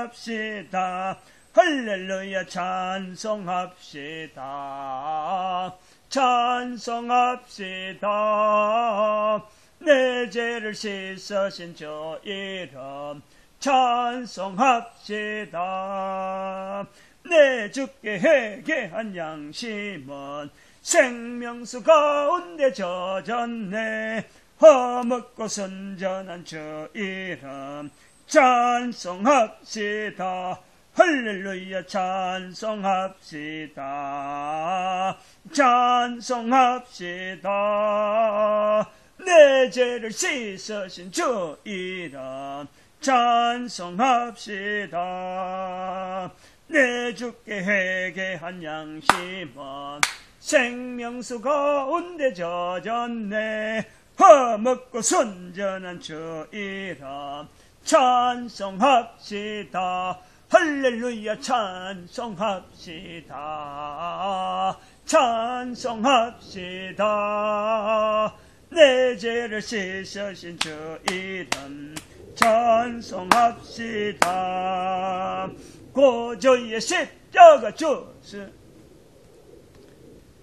할렐루야 찬송합시다. 찬송합시다. 내 죄를 씻으신 주 이름 찬송합시다. 내 주께 회개한 양심은 생명수 가운데 젖었네. 허먹고 순전한 주 이름 찬송합시다. 할렐루야 찬송합시다. 찬송합시다. 내 죄를 씻으신 주 이름 찬송합시다. 내 주께 회개한 양심은 생명수 가운데 젖었네. 허먹고 순전한 주 이름 찬송합시다. 할렐루야 찬송합시다. 찬송합시다. 내 죄를 씻으신 주 이름 찬송합시다. 고조의 십자가 주스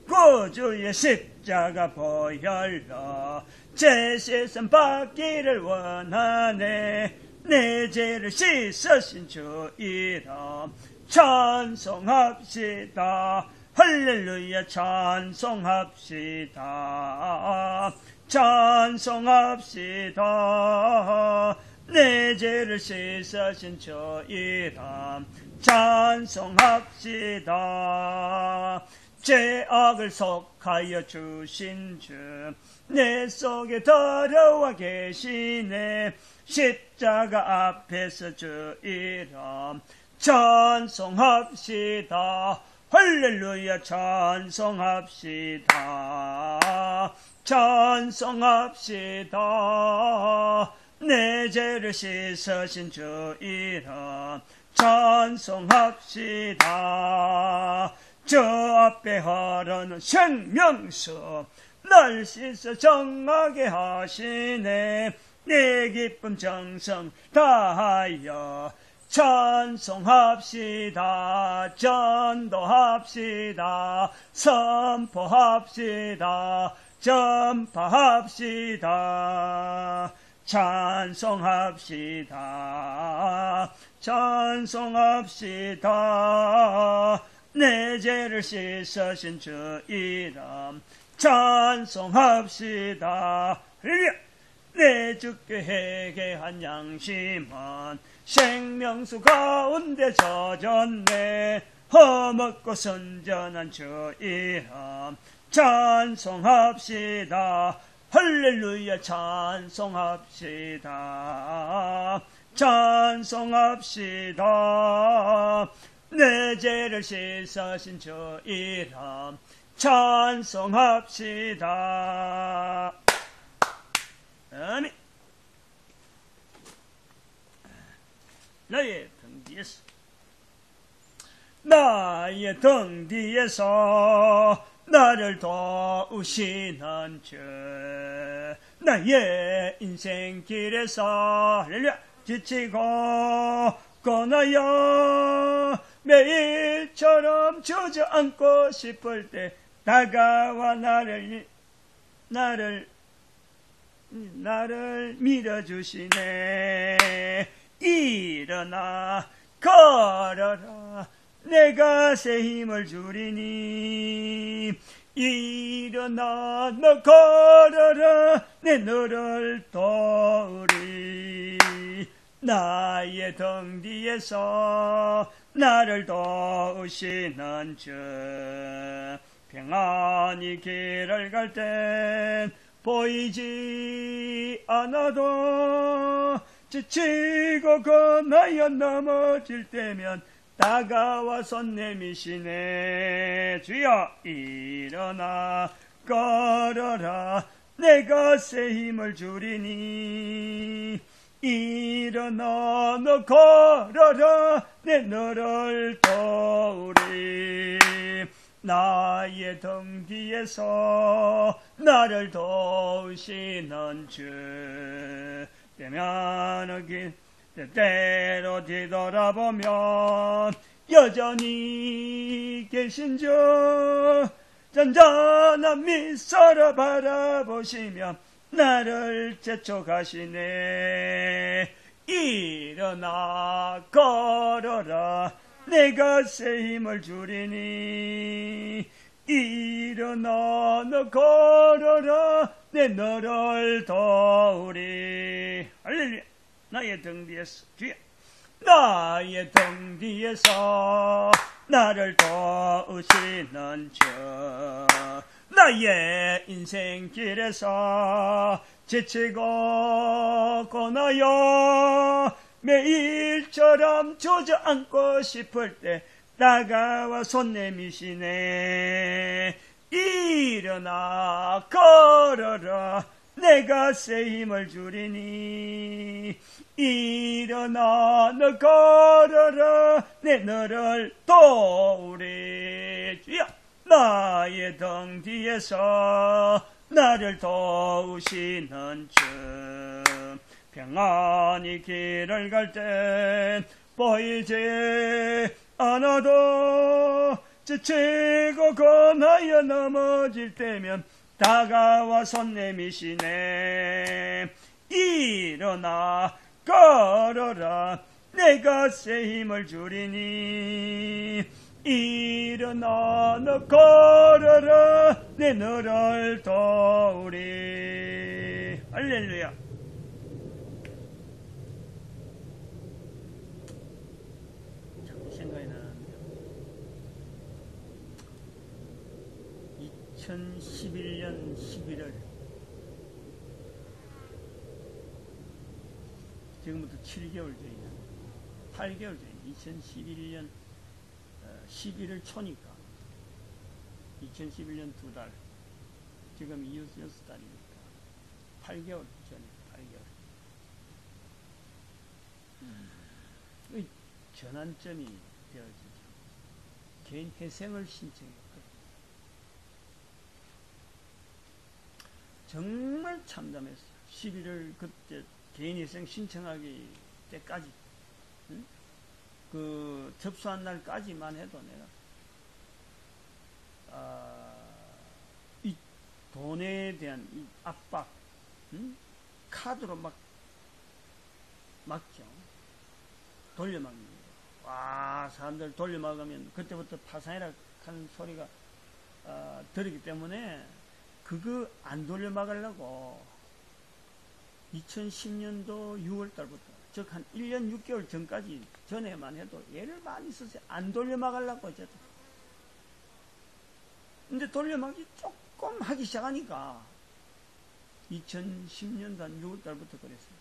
고조의 십자가 보혈로 제 씻음 받기를 원하네. 내 죄를 씻으신 주 이름 찬송합시다. 할렐루야 찬송합시다. 찬송합시다. 내 죄를 씻으신 주 이름 찬송합시다. 죄악을 속하여 주신 주 내 속에 들어와 계시네. 십자가 앞에서 주 이름 찬송합시다. 할렐루야 찬송합시다. 찬송합시다. 내 죄를 씻으신 주 이름 찬송합시다. 저 앞에 흐르는 생명수 날 씻어 정하게 하시네. 내 기쁨 정성 다하여 찬송합시다. 전도합시다. 선포합시다. 전파합시다. 찬송합시다. 찬송합시다. 내 죄를 씻으신 주 이름 찬송합시다. 내 주께 회개한 양심은 생명수 가운데 젖었네. 허먹고 선전한 주 이름 찬송합시다. 할렐루야 찬송합시다. 찬송합시다. 내 죄를 씻으신 주 이름 찬송합시다. 아멘. 나의 등 뒤에서 나를 도우시는 주, 나의 인생길에서 할렐루야 지치고 고나여 매일처럼 주저앉고 싶을 때 다가와 나를 밀어주시네. 일어나 걸어라 내가 새 힘을 주리니. 일어나 너 걸어라 내 너를 도우리. 나의 등 뒤에서 나를 도우시는 주, 평안히 길을 갈 땐 보이지 않아도 지치고 고나여 넘어질 때면 다가와 손 내미시네. 주여 일어나 걸어라 내가 새 힘을 주리니. 일어나 너 걸어라 내 너를 도우리. 나의 등 뒤에서 나를 도우시는 주, 때때로 뒤돌아보면 여전히 계신 주, 잔잔한 미소로 바라보시며 나를 재촉하시네. 일어나 걸어라 내가 새 힘을 주리니. 일어나 너 걸어라 내 너를 도우리. 할렐루야. 나의 등 뒤에서 주여, 나의 등 뒤에서 나를 도우시는 주, 나의 인생길에서 지치고 고나여 매일처럼 주저앉고 싶을 때 다가와 손 내미시네. 일어나 걸어라 내가 새 힘을 주리니. 일어나 너 걸어라 내 너를 도우리. 주여, 나의 등 뒤에서 나를 도우시는 주, 평안히 길을 갈 땐 보이지 않아도 지치고 고나여 넘어질 때면 다가와 손 내미시네. 일어나 걸어라 내가 새 힘을 주리니. 일어나 너 걸어라 내 너를 도우리. 할렐루야. 자꾸 생각이 나는데요. 2011년 11월, 지금부터 7개월 전이다. 8개월 전이다. 2011년 11월 초니까 2011년 2달, 지금 6달이니까 8개월 전이다. 8개월. 전환점이 되어지죠. 개인 회생을 신청했거든요. 정말 참담했어요. 11월 그때 개인 회생 신청하기 때까지. 응? 그 접수한 날까지만 해도 내가 이 돈에 대한 이 압박, 카드로 막 막죠. 돌려막는 거. 와, 사람들 돌려막으면 그때부터 파산이라 하는 소리가 들리기 때문에 그거 안 돌려막으려고 2010년도 6월달부터, 즉 한 1년 6개월 전까지, 전에만 해도 얘를 많이 썼어요. 안 돌려막으려고 어쨌든. 근데 돌려막기 조금 하기 시작하니까 2010년도 한 6월달부터 그랬어요.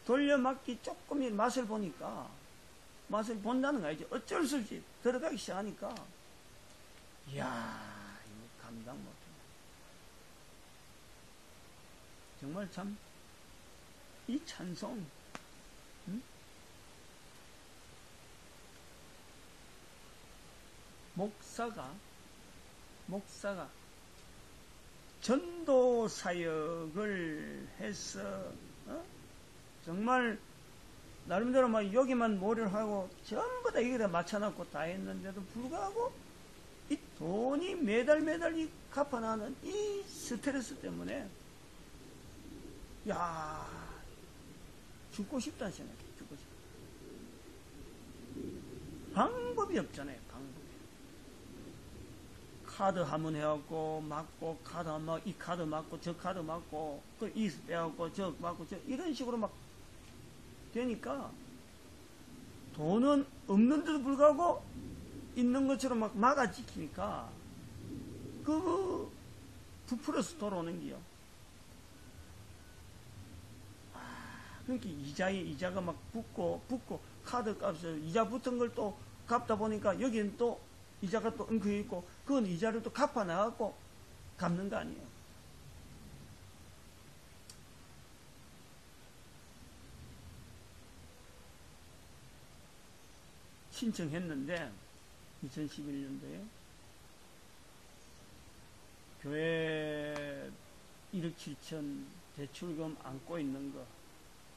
돌려막기 조금 맛을 보니까, 맛을 본다는 거야. 이제 어쩔 수 없이 들어가기 시작하니까, 이야, 이거 감당 못해. 정말 참, 이 찬송, 목사가 전도 사역을 해서, 정말 나름대로 막 여기만 모를 하고 전부 다 여기다 맞춰놓고 다 했는데도 불구하고 이 돈이 매달 이 갚아나가는 이 스트레스 때문에, 야, 죽고 싶다는 생각이, 죽고 싶다. 방법이 없잖아요, 방법이. 카드 한번 해갖고 맞고, 카드 한번 이 카드 맞고 저 카드 맞고 그 이 빼갖고 저 맞고 저 이런 식으로 막 되니까 돈은 없는데도 불구하고 있는 것처럼 막 막아 지키니까 그 부풀어서 돌아오는 게요. 그러니까 이자가 막 붙고 카드 값에 이자 붙은 걸 또 갚다 보니까 여기는 또 이자가 또 엉켜 있고 그건 이자를 또 갚아 나가고 갚는 거 아니에요. 신청했는데 2011년도에 교회 1억 7천 대출금 안고 있는 거,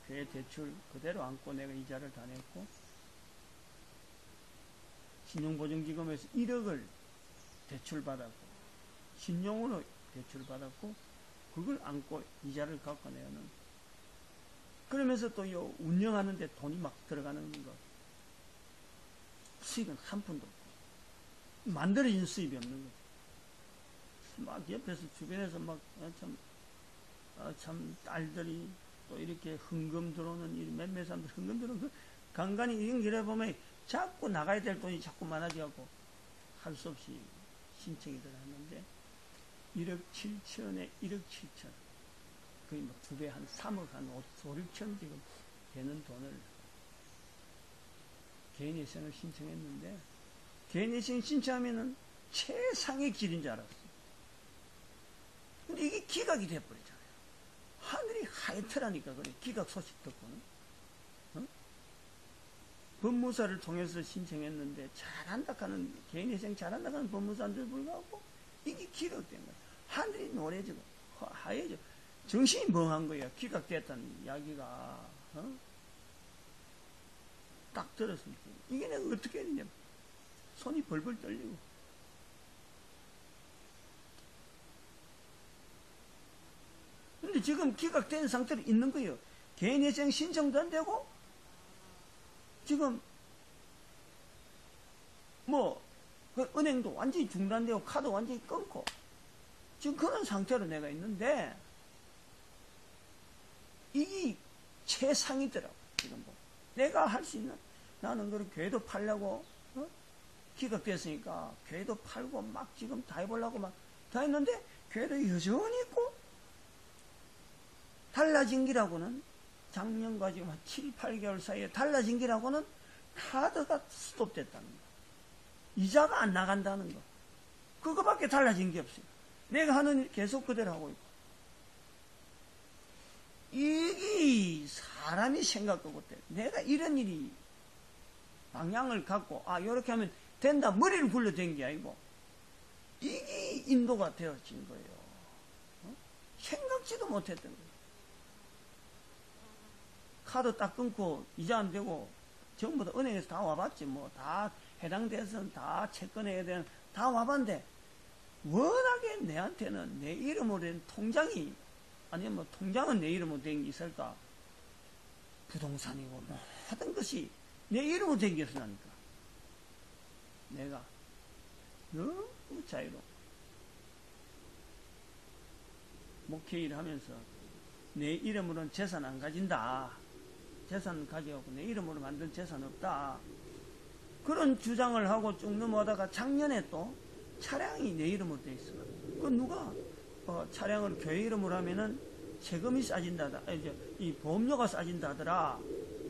교회 대출 그대로 안고 내가 이자를 다 냈고, 신용보증기금에서 1억을 대출받았고, 신용으로 대출받았고, 그걸 안고 이자를 갖고 내는. 그러면서 또 요 운영하는데 돈이 막 들어가는 거. 수익은 한 푼도 없고, 만들어진 수입이 없는 거죠. 막 옆에서 주변에서 막 참 딸들이 또 이렇게 흥금 들어오는 몇몇 사람들 흥금 들어오는 그 간간히 이런 길에 보면 자꾸 나가야 될 돈이 자꾸 많아지고 할 수 없이 신청이 들어갔는데 1억 7천에 1억 7천, 거의 뭐 2배, 한 3억, 한 5, 6천 지금 되는 돈을 개인회생을 신청했는데, 개인회생 신청하면은 최상의 길인 줄 알았어. 근데 이게 기각이 돼버리잖아요. 하늘이 하얗더라니까, 그래. 기각 소식 듣고는. 법무사를 통해서 신청했는데, 잘한다 하는, 개인회생 잘한다 하는 법무사한테 불구하고, 이게 기각된 거야. 하늘이 노래지고, 하얘져. 정신이 멍한 거야. 기각됐다는 이야기가. 딱 들었을 때 이게 내가 어떻게 해야 되냐, 손이 벌벌 떨리고. 근데 지금 기각된 상태로 있는 거예요. 개인회생 신청도 안 되고 지금 뭐 은행도 완전히 중단되고 카드 완전히 끊고 지금 그런 상태로 내가 있는데, 이게 최상이더라고. 지금 뭐 내가 할 수 있는, 나는 그걸 교회도 팔려고, 기각됐으니까 교회도 팔고 막 지금 다 해보려고 막 다 했는데, 교회도 여전히 있고, 달라진 기라고는 작년과 지금 한 7, 8개월 사이에 달라진 기라고는 카드가 스톱됐다는 거, 이자가 안 나간다는 거, 그거밖에 달라진 게 없어요. 내가 하는 일 계속 그대로 하고 있고. 이게 사람이 생각하고 때 내가 이런 일이 방향을 갖고 요렇게 하면 된다 머리를 굴려댄 게 아니고 이게 인도가 되어진 거예요. 생각지도 못했던 거예요. 카드 딱 끊고 이자 안 되고 전부 다 은행에서 다 와봤지. 뭐, 다 해당돼서는 다 채권해야 되는, 다 와봤는데, 워낙에 내한테는 내 이름으로 된 통장이, 아니면 뭐, 통장은 내 이름으로 된 게 있을까? 부동산이고, 뭐, 하던 것이 내 이름으로 된 게 있으니까. 내가 너무 자유로워. 목회 일을 하면서 내 이름으로는 재산 안 가진다. 재산 가져오고 내 이름으로 만든 재산 없다. 그런 주장을 하고 쭉 넘어가다가 작년에 또 차량이 내 이름으로 돼 있어. 그 누가 차량을 교회 이름으로 하면은 세금이 싸진다. 이 보험료가 싸진다 하더라.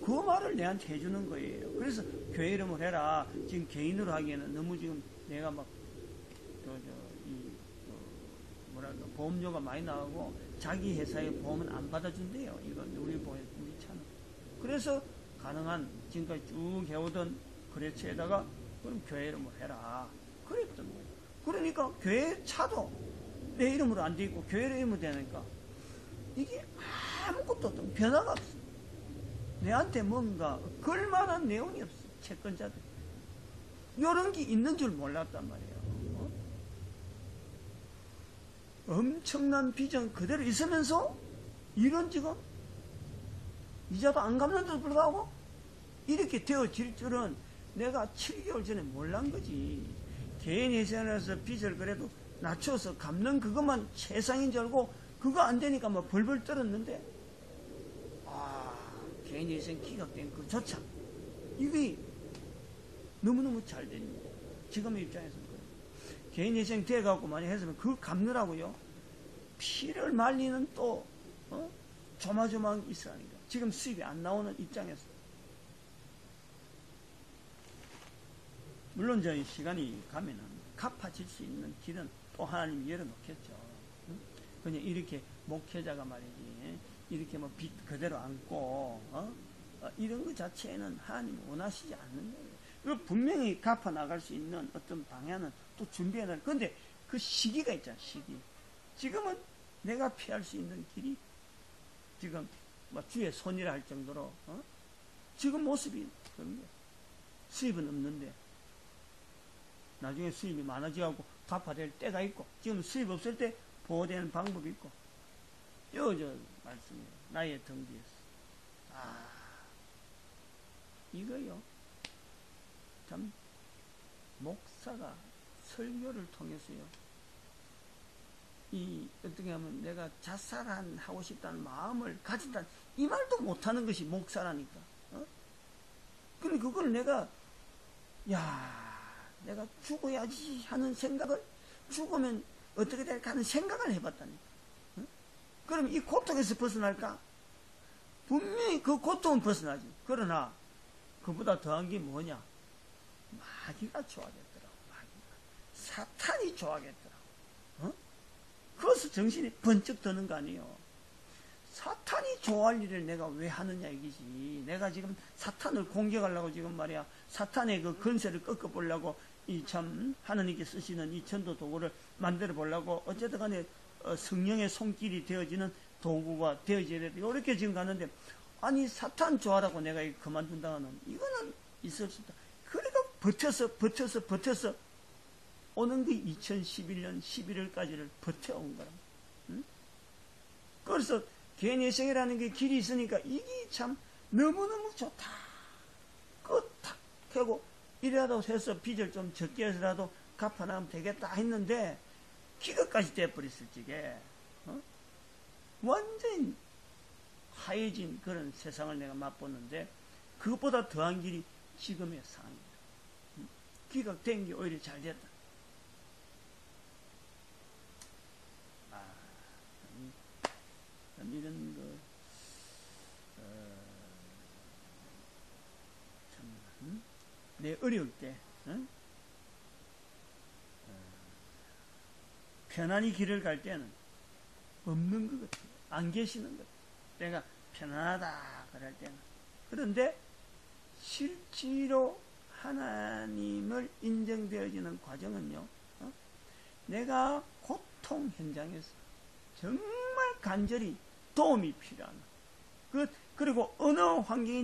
그 말을 내한테 해주는 거예요. 그래서 교회 이름으로 해라. 지금 개인으로 하기에는 너무 지금 내가 막 뭐랄까 보험료가 많이 나가고 자기 회사의 보험은 안 받아준대요. 이건 우리 차는. 그래서 가능한 지금까지 쭉 해오던 거래처에다가 그럼 교회 이름으로 해라. 그랬던 거예요. 그러니까 교회 차도 내 이름으로 안 돼 있고 교회 이름으로 되니까 이게 아무것도 없던 변화가 없어. 내한테 뭔가 걸만한 내용이 없어. 채권자들. 이런 게 있는 줄 몰랐단 말이에요. 엄청난 비전 그대로 있으면서 이런 지금 이자도 안 갚는데도 불구하고 이렇게 되어질 줄은 내가 7개월 전에 몰란 거지. 개인 회사에서 빚을 그래도 낮춰서 갚는 그것만 최상인 줄 알고 그거 안 되니까 뭐 벌벌 떨었는데 개인 회생 기각된 그조차 이게 너무너무 잘 됩니다. 지금의 입장에서는 그래요. 개인 회생 돼갖고 많이 했으면 그걸 갚느라고요. 피를 말리는 또 조마조마한 있으라니까. 지금 수입이 안 나오는 입장에서. 물론 저희 시간이 가면은 갚아질 수 있는 길은 또 하나님이 열어놓겠죠. 그냥 이렇게 목회자가 말이지 이렇게 뭐 빚 그대로 안고 이런 것 자체는 하나님이 원하시지 않는 거예요. 분명히 갚아 나갈 수 있는 어떤 방향은 또 준비해놔. 그런데 그 시기가 있잖아. 시기. 지금은 내가 피할 수 있는 길이 지금 뭐 주의 손이라 할 정도로 지금 모습이 그런 거예요. 수입은 없는데 나중에 수입이 많아지고 갚아야 될 때가 있고 지금 수입 없을 때 보호되는 방법이 있고 저 말씀이에요. 나의 덩기에서 이거요. 참 목사가 설교를 통해서요. 이 어떻게 하면 내가 자살하고 싶다는 마음을 가진다 이 말도 못하는 것이 목사라니까. 근데 그걸 내가 내가 죽어야지 하는 생각을 죽으면 어떻게 될까 하는 생각을 해봤다니까. 그럼 이 고통에서 벗어날까? 분명히 그 고통은 벗어나지. 그러나 그보다 더한 게 뭐냐? 마귀가 좋아하겠더라고. 마귀가. 사탄이 좋아하겠더라고. 그래서 정신이 번쩍 드는 거 아니에요. 사탄이 좋아할 일을 내가 왜 하느냐 이기지. 내가 지금 사탄을 공격하려고 지금 말이야. 사탄의 그 건세를 꺾어보려고 이 참 하나님께 쓰시는 이 전도 도구를 만들어 보려고 어쨌든 간에 성령의 손길이 되어지는 도구가 되어져야 돼. 이렇게 지금 가는데 아니 사탄 좋아라고 내가 그만둔다는 이거는 있을 수 없다. 그러니까 버텨서 오는 그 2011년 11월까지를 버텨온 거라. 응? 그래서 개인 회생이라는 게 길이 있으니까 이게 참 너무너무 좋다. 탁 하고 이래라도 해서 빚을 좀 적게 해서라도 갚아나가면 되겠다 했는데 기각까지 돼버렸을 적에 완전히 하얘진 그런 세상을 내가 맛보는데 그것보다 더한 길이 지금의 상황입니다. 기각된 게 오히려 잘 됐다. 이런 거 참, 내 어려울 때 편안히 길을 갈 때는 없는 것 같아요. 안 계시는 것 같아요. 내가 편안하다 그럴 때는. 그런데 실제로 하나님을 인정되어지는 과정은요. 내가 고통 현장에서 정말 간절히 도움이 필요한 그리고 어느 환경인